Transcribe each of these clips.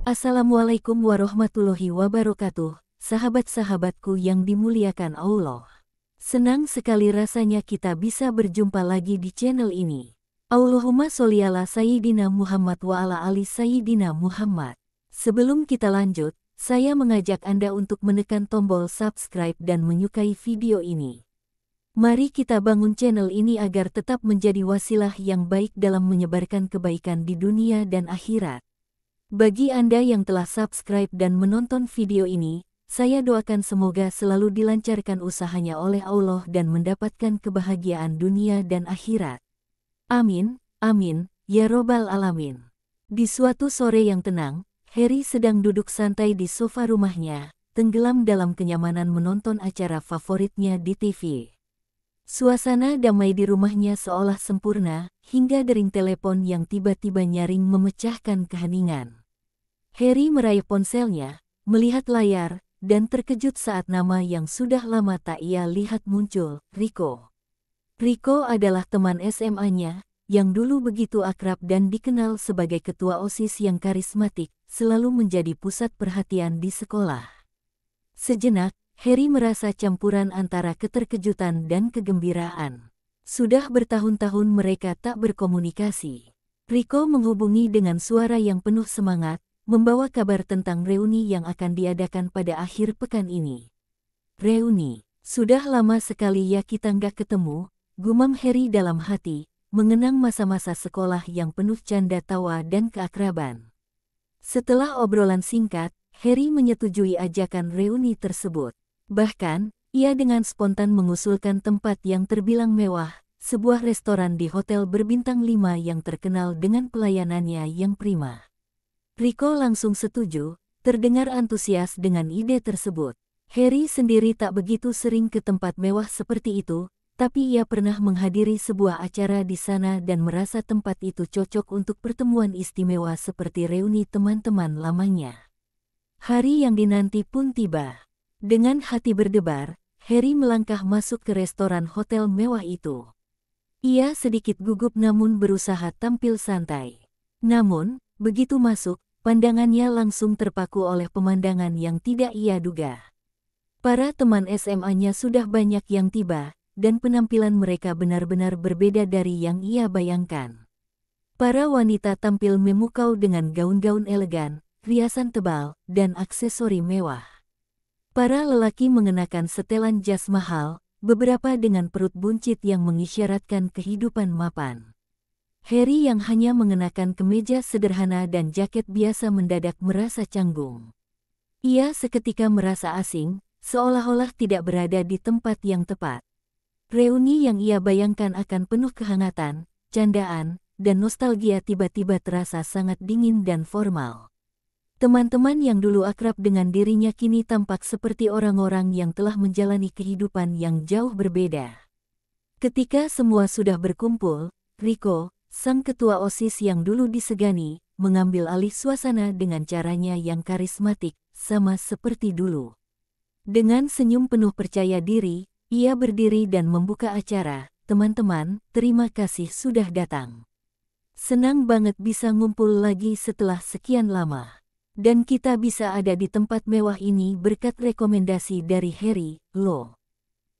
Assalamualaikum warahmatullahi wabarakatuh, sahabat-sahabatku yang dimuliakan Allah. Senang sekali rasanya kita bisa berjumpa lagi di channel ini. Allahumma sholli ala Sayyidina Muhammad wa ala ali Sayyidina Muhammad. Sebelum kita lanjut, saya mengajak Anda untuk menekan tombol subscribe dan menyukai video ini. Mari kita bangun channel ini agar tetap menjadi wasilah yang baik dalam menyebarkan kebaikan di dunia dan akhirat. Bagi Anda yang telah subscribe dan menonton video ini, saya doakan semoga selalu dilancarkan usahanya oleh Allah dan mendapatkan kebahagiaan dunia dan akhirat. Amin, amin, ya robbal alamin. Di suatu sore yang tenang, Harry sedang duduk santai di sofa rumahnya, tenggelam dalam kenyamanan menonton acara favoritnya di TV. Suasana damai di rumahnya seolah sempurna, hingga dering telepon yang tiba-tiba nyaring memecahkan keheningan. Harry meraih ponselnya, melihat layar, dan terkejut saat nama yang sudah lama tak ia lihat muncul, Rico. Rico adalah teman SMA-nya, yang dulu begitu akrab dan dikenal sebagai ketua OSIS yang karismatik, selalu menjadi pusat perhatian di sekolah. Sejenak, Harry merasa campuran antara keterkejutan dan kegembiraan. Sudah bertahun-tahun mereka tak berkomunikasi. Rico menghubungi dengan suara yang penuh semangat, membawa kabar tentang reuni yang akan diadakan pada akhir pekan ini. Reuni, sudah lama sekali ya kita nggak ketemu, gumam Harry dalam hati, mengenang masa-masa sekolah yang penuh canda tawa dan keakraban. Setelah obrolan singkat, Harry menyetujui ajakan reuni tersebut. Bahkan, ia dengan spontan mengusulkan tempat yang terbilang mewah, sebuah restoran di hotel berbintang 5 yang terkenal dengan pelayanannya yang prima. Rico langsung setuju, terdengar antusias dengan ide tersebut. Harry sendiri tak begitu sering ke tempat mewah seperti itu, tapi ia pernah menghadiri sebuah acara di sana dan merasa tempat itu cocok untuk pertemuan istimewa seperti reuni teman-teman lamanya. Hari yang dinanti pun tiba. Dengan hati berdebar, Harry melangkah masuk ke restoran hotel mewah itu. Ia sedikit gugup namun berusaha tampil santai. Namun, begitu masuk, pandangannya langsung terpaku oleh pemandangan yang tidak ia duga. Para teman SMA-nya sudah banyak yang tiba, dan penampilan mereka benar-benar berbeda dari yang ia bayangkan. Para wanita tampil memukau dengan gaun-gaun elegan, riasan tebal, dan aksesori mewah. Para lelaki mengenakan setelan jas mahal, beberapa dengan perut buncit yang mengisyaratkan kehidupan mapan. Harry yang hanya mengenakan kemeja sederhana dan jaket biasa mendadak merasa canggung. Ia seketika merasa asing, seolah-olah tidak berada di tempat yang tepat. Reuni yang ia bayangkan akan penuh kehangatan, candaan, dan nostalgia tiba-tiba terasa sangat dingin dan formal. Teman-teman yang dulu akrab dengan dirinya kini tampak seperti orang-orang yang telah menjalani kehidupan yang jauh berbeda. Ketika semua sudah berkumpul, Rico, sang ketua OSIS yang dulu disegani, mengambil alih suasana dengan caranya yang karismatik, sama seperti dulu. Dengan senyum penuh percaya diri, ia berdiri dan membuka acara. Teman-teman, terima kasih sudah datang. Senang banget bisa ngumpul lagi setelah sekian lama. Dan kita bisa ada di tempat mewah ini berkat rekomendasi dari Harry, loh.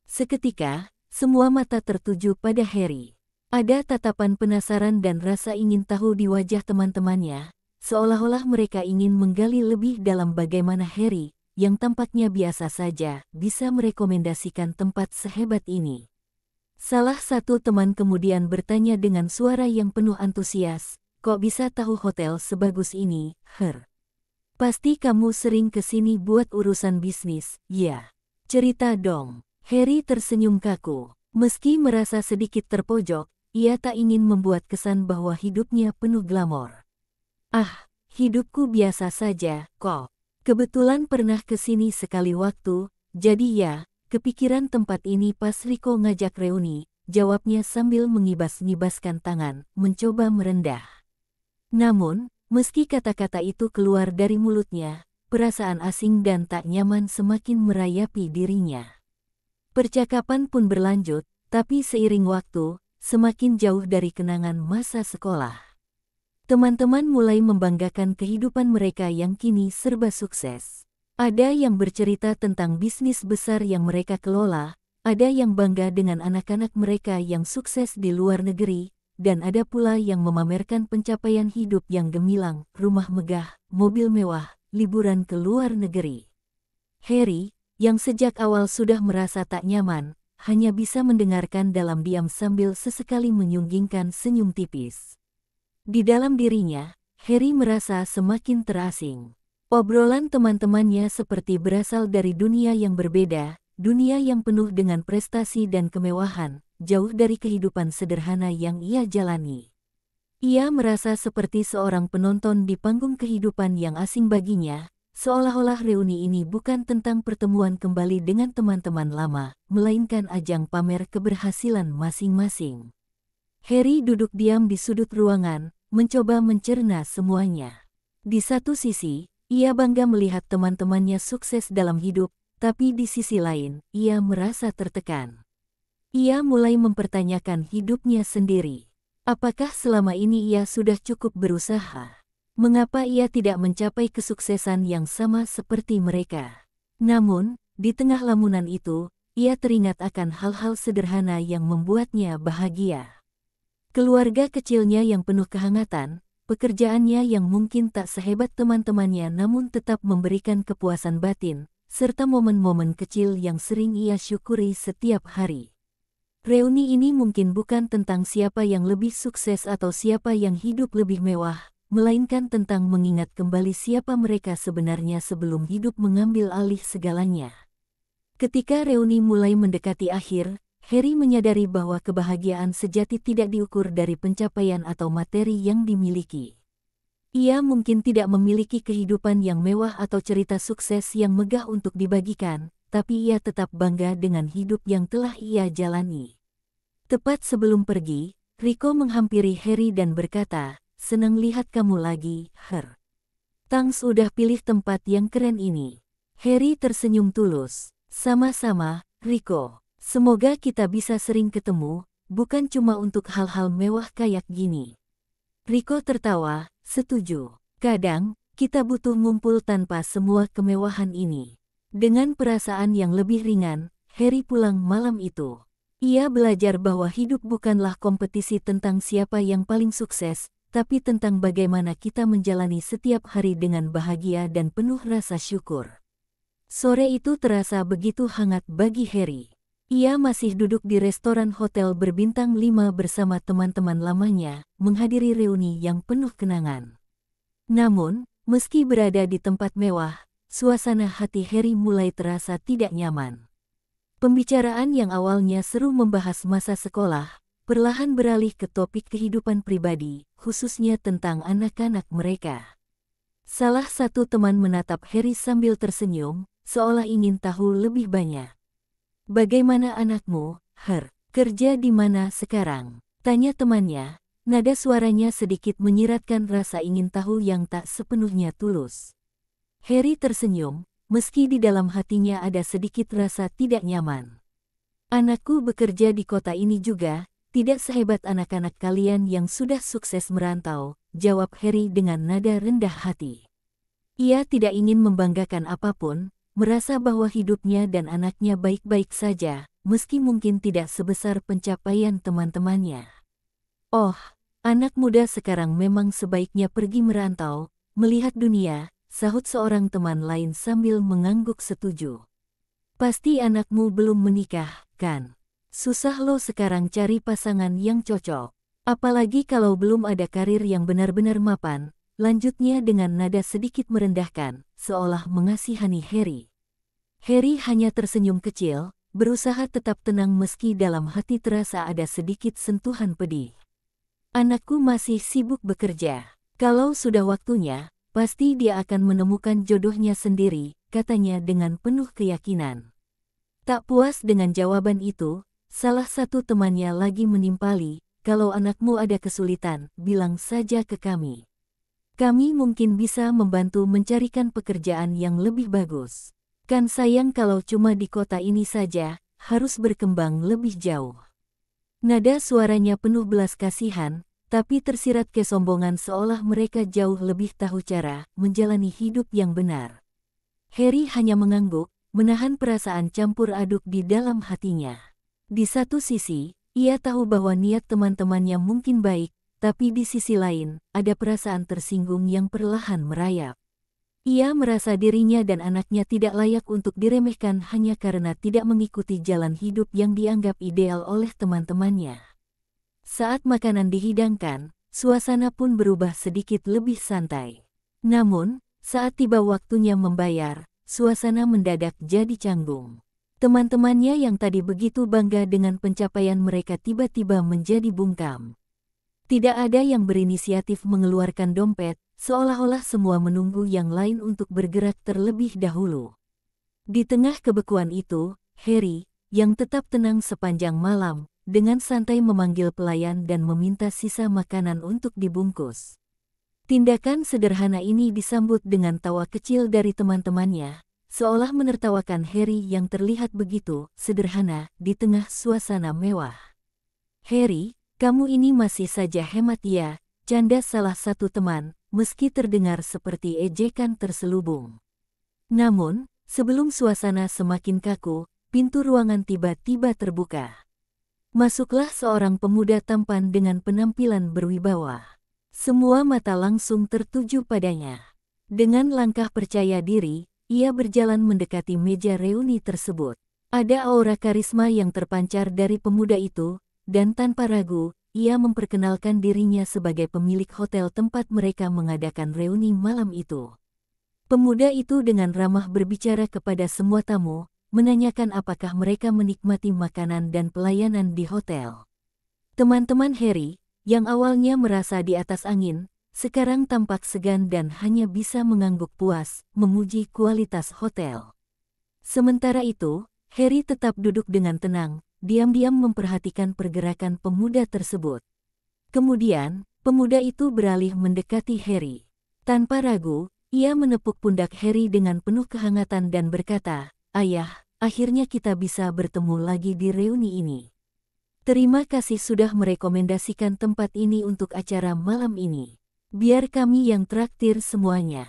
Seketika, semua mata tertuju pada Harry. Ada tatapan penasaran dan rasa ingin tahu di wajah teman-temannya, seolah-olah mereka ingin menggali lebih dalam bagaimana Harry, yang tampaknya biasa saja, bisa merekomendasikan tempat sehebat ini. Salah satu teman kemudian bertanya dengan suara yang penuh antusias, "Kok bisa tahu hotel sebagus ini, Her? Pasti kamu sering kesini buat urusan bisnis, ya? Cerita dong." Harry tersenyum kaku. Meski merasa sedikit terpojok, ia tak ingin membuat kesan bahwa hidupnya penuh glamor. "Ah, hidupku biasa saja, kok. Kebetulan pernah kesini sekali waktu, jadi ya, kepikiran tempat ini pas Rico ngajak reuni," jawabnya sambil ngibas-ngibaskan tangan, mencoba merendah. Namun, meski kata-kata itu keluar dari mulutnya, perasaan asing dan tak nyaman semakin merayapi dirinya. Percakapan pun berlanjut, tapi seiring waktu, semakin jauh dari kenangan masa sekolah. Teman-teman mulai membanggakan kehidupan mereka yang kini serba sukses. Ada yang bercerita tentang bisnis besar yang mereka kelola, ada yang bangga dengan anak-anak mereka yang sukses di luar negeri, dan ada pula yang memamerkan pencapaian hidup yang gemilang, rumah megah, mobil mewah, liburan ke luar negeri. Harry, yang sejak awal sudah merasa tak nyaman, hanya bisa mendengarkan dalam diam sambil sesekali menyunggingkan senyum tipis. Di dalam dirinya, Harry merasa semakin terasing. Obrolan teman-temannya seperti berasal dari dunia yang berbeda, dunia yang penuh dengan prestasi dan kemewahan, jauh dari kehidupan sederhana yang ia jalani. Ia merasa seperti seorang penonton di panggung kehidupan yang asing baginya, seolah-olah reuni ini bukan tentang pertemuan kembali dengan teman-teman lama, melainkan ajang pamer keberhasilan masing-masing. Harry duduk diam di sudut ruangan, mencoba mencerna semuanya. Di satu sisi, ia bangga melihat teman-temannya sukses dalam hidup, tapi di sisi lain, ia merasa tertekan. Ia mulai mempertanyakan hidupnya sendiri. Apakah selama ini ia sudah cukup berusaha? Mengapa ia tidak mencapai kesuksesan yang sama seperti mereka? Namun, di tengah lamunan itu, ia teringat akan hal-hal sederhana yang membuatnya bahagia. Keluarga kecilnya yang penuh kehangatan, pekerjaannya yang mungkin tak sehebat teman-temannya namun tetap memberikan kepuasan batin, serta momen-momen kecil yang sering ia syukuri setiap hari. Reuni ini mungkin bukan tentang siapa yang lebih sukses atau siapa yang hidup lebih mewah, melainkan tentang mengingat kembali siapa mereka sebenarnya sebelum hidup mengambil alih segalanya. Ketika reuni mulai mendekati akhir, Harry menyadari bahwa kebahagiaan sejati tidak diukur dari pencapaian atau materi yang dimiliki. Ia mungkin tidak memiliki kehidupan yang mewah atau cerita sukses yang megah untuk dibagikan, tapi ia tetap bangga dengan hidup yang telah ia jalani. Tepat sebelum pergi, Rico menghampiri Harry dan berkata, "Senang lihat kamu lagi, Har. Thanks udah pilih tempat yang keren ini." Harry tersenyum tulus. "Sama-sama, Rico. Semoga kita bisa sering ketemu, bukan cuma untuk hal-hal mewah kayak gini." Rico tertawa, "Setuju. Kadang, kita butuh ngumpul tanpa semua kemewahan ini." Dengan perasaan yang lebih ringan, Harry pulang malam itu. Ia belajar bahwa hidup bukanlah kompetisi tentang siapa yang paling sukses, tapi tentang bagaimana kita menjalani setiap hari dengan bahagia dan penuh rasa syukur. Sore itu terasa begitu hangat bagi Harry. Ia masih duduk di restoran hotel berbintang 5 bersama teman-teman lamanya, menghadiri reuni yang penuh kenangan. Namun, meski berada di tempat mewah, suasana hati Harry mulai terasa tidak nyaman. Pembicaraan yang awalnya seru membahas masa sekolah, perlahan beralih ke topik kehidupan pribadi, khususnya tentang anak-anak mereka. Salah satu teman menatap Harry sambil tersenyum, seolah ingin tahu lebih banyak. "Bagaimana anakmu, Har? Kerja di mana sekarang?" tanya temannya, nada suaranya sedikit menyiratkan rasa ingin tahu yang tak sepenuhnya tulus. Harry tersenyum, meski di dalam hatinya ada sedikit rasa tidak nyaman. "Anakku bekerja di kota ini juga, tidak sehebat anak-anak kalian yang sudah sukses merantau," jawab Harry dengan nada rendah hati. Ia tidak ingin membanggakan apapun, merasa bahwa hidupnya dan anaknya baik-baik saja, meski mungkin tidak sebesar pencapaian teman-temannya. "Oh, anak muda sekarang memang sebaiknya pergi merantau, melihat dunia," sahut seorang teman lain sambil mengangguk setuju. "Pasti anakmu belum menikah, kan? Susah lo sekarang cari pasangan yang cocok. Apalagi kalau belum ada karir yang benar-benar mapan," lanjutnya dengan nada sedikit merendahkan, seolah mengasihani Harry. Harry hanya tersenyum kecil, berusaha tetap tenang meski dalam hati terasa ada sedikit sentuhan pedih. "Anakku masih sibuk bekerja. Kalau sudah waktunya, pasti dia akan menemukan jodohnya sendiri," katanya dengan penuh keyakinan. Tak puas dengan jawaban itu, salah satu temannya lagi menimpali, "Kalau anakmu ada kesulitan, bilang saja ke kami. Kami mungkin bisa membantu mencarikan pekerjaan yang lebih bagus. Kan sayang kalau cuma di kota ini saja, harus berkembang lebih jauh." Nada suaranya penuh belas kasihan, tapi tersirat kesombongan seolah mereka jauh lebih tahu cara menjalani hidup yang benar. Harry hanya mengangguk, menahan perasaan campur aduk di dalam hatinya. Di satu sisi, ia tahu bahwa niat teman-temannya mungkin baik, tapi di sisi lain, ada perasaan tersinggung yang perlahan merayap. Ia merasa dirinya dan anaknya tidak layak untuk diremehkan hanya karena tidak mengikuti jalan hidup yang dianggap ideal oleh teman-temannya. Saat makanan dihidangkan, suasana pun berubah sedikit lebih santai. Namun, saat tiba waktunya membayar, suasana mendadak jadi canggung. Teman-temannya yang tadi begitu bangga dengan pencapaian mereka tiba-tiba menjadi bungkam. Tidak ada yang berinisiatif mengeluarkan dompet, seolah-olah semua menunggu yang lain untuk bergerak terlebih dahulu. Di tengah kebekuan itu, Harry, yang tetap tenang sepanjang malam, dengan santai memanggil pelayan dan meminta sisa makanan untuk dibungkus. Tindakan sederhana ini disambut dengan tawa kecil dari teman-temannya, seolah menertawakan Harry yang terlihat begitu sederhana di tengah suasana mewah. "Harry, kamu ini masih saja hemat ya," canda salah satu teman, meski terdengar seperti ejekan terselubung. Namun, sebelum suasana semakin kaku, pintu ruangan tiba-tiba terbuka. Masuklah seorang pemuda tampan dengan penampilan berwibawa. Semua mata langsung tertuju padanya. Dengan langkah percaya diri, ia berjalan mendekati meja reuni tersebut. Ada aura karisma yang terpancar dari pemuda itu, dan tanpa ragu, ia memperkenalkan dirinya sebagai pemilik hotel tempat mereka mengadakan reuni malam itu. Pemuda itu dengan ramah berbicara kepada semua tamu, menanyakan apakah mereka menikmati makanan dan pelayanan di hotel. Teman-teman Harry, yang awalnya merasa di atas angin, sekarang tampak segan dan hanya bisa mengangguk puas, memuji kualitas hotel. Sementara itu, Harry tetap duduk dengan tenang, diam-diam memperhatikan pergerakan pemuda tersebut. Kemudian, pemuda itu beralih mendekati Harry. Tanpa ragu, ia menepuk pundak Harry dengan penuh kehangatan dan berkata, "Ayah, akhirnya kita bisa bertemu lagi di reuni ini. Terima kasih sudah merekomendasikan tempat ini untuk acara malam ini. Biar kami yang traktir semuanya."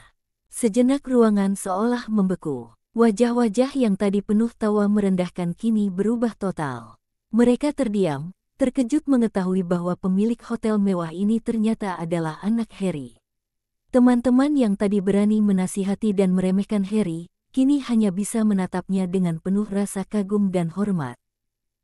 Sejenak ruangan seolah membeku. Wajah-wajah yang tadi penuh tawa merendahkan kini berubah total. Mereka terdiam, terkejut mengetahui bahwa pemilik hotel mewah ini ternyata adalah anak Harry. Teman-teman yang tadi berani menasihati dan meremehkan Harry, kini hanya bisa menatapnya dengan penuh rasa kagum dan hormat.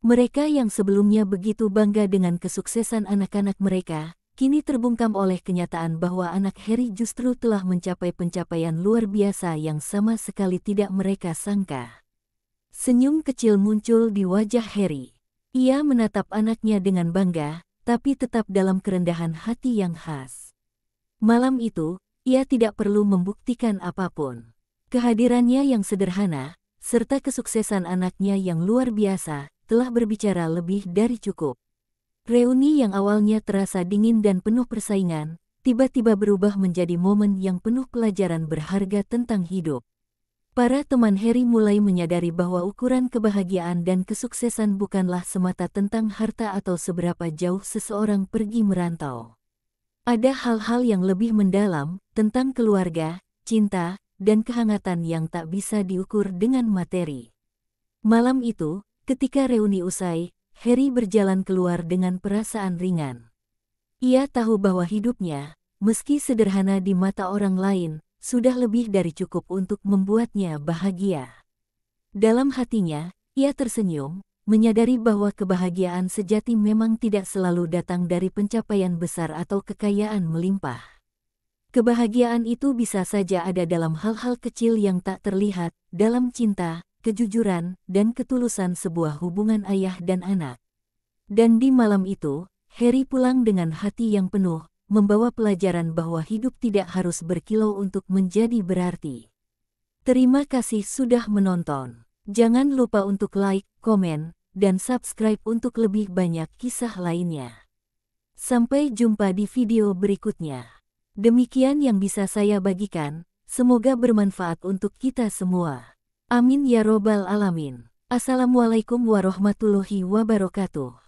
Mereka yang sebelumnya begitu bangga dengan kesuksesan anak-anak mereka, kini terbungkam oleh kenyataan bahwa anak Harry justru telah mencapai pencapaian luar biasa yang sama sekali tidak mereka sangka. Senyum kecil muncul di wajah Harry. Ia menatap anaknya dengan bangga, tapi tetap dalam kerendahan hati yang khas. Malam itu, ia tidak perlu membuktikan apapun. Kehadirannya yang sederhana, serta kesuksesan anaknya yang luar biasa, telah berbicara lebih dari cukup. Reuni yang awalnya terasa dingin dan penuh persaingan, tiba-tiba berubah menjadi momen yang penuh pelajaran berharga tentang hidup. Para teman Harry mulai menyadari bahwa ukuran kebahagiaan dan kesuksesan bukanlah semata tentang harta atau seberapa jauh seseorang pergi merantau. Ada hal-hal yang lebih mendalam, tentang keluarga, cinta, dan kehangatan yang tak bisa diukur dengan materi. Malam itu, ketika reuni usai, Harry berjalan keluar dengan perasaan ringan. Ia tahu bahwa hidupnya, meski sederhana di mata orang lain, sudah lebih dari cukup untuk membuatnya bahagia. Dalam hatinya, ia tersenyum, menyadari bahwa kebahagiaan sejati memang tidak selalu datang dari pencapaian besar atau kekayaan melimpah. Kebahagiaan itu bisa saja ada dalam hal-hal kecil yang tak terlihat, dalam cinta, kejujuran, dan ketulusan sebuah hubungan ayah dan anak. Dan di malam itu, Harry pulang dengan hati yang penuh, membawa pelajaran bahwa hidup tidak harus berkilau untuk menjadi berarti. Terima kasih sudah menonton. Jangan lupa untuk like, komen, dan subscribe untuk lebih banyak kisah lainnya. Sampai jumpa di video berikutnya. Demikian yang bisa saya bagikan, semoga bermanfaat untuk kita semua. Amin ya robbal alamin. Assalamualaikum warahmatullahi wabarakatuh.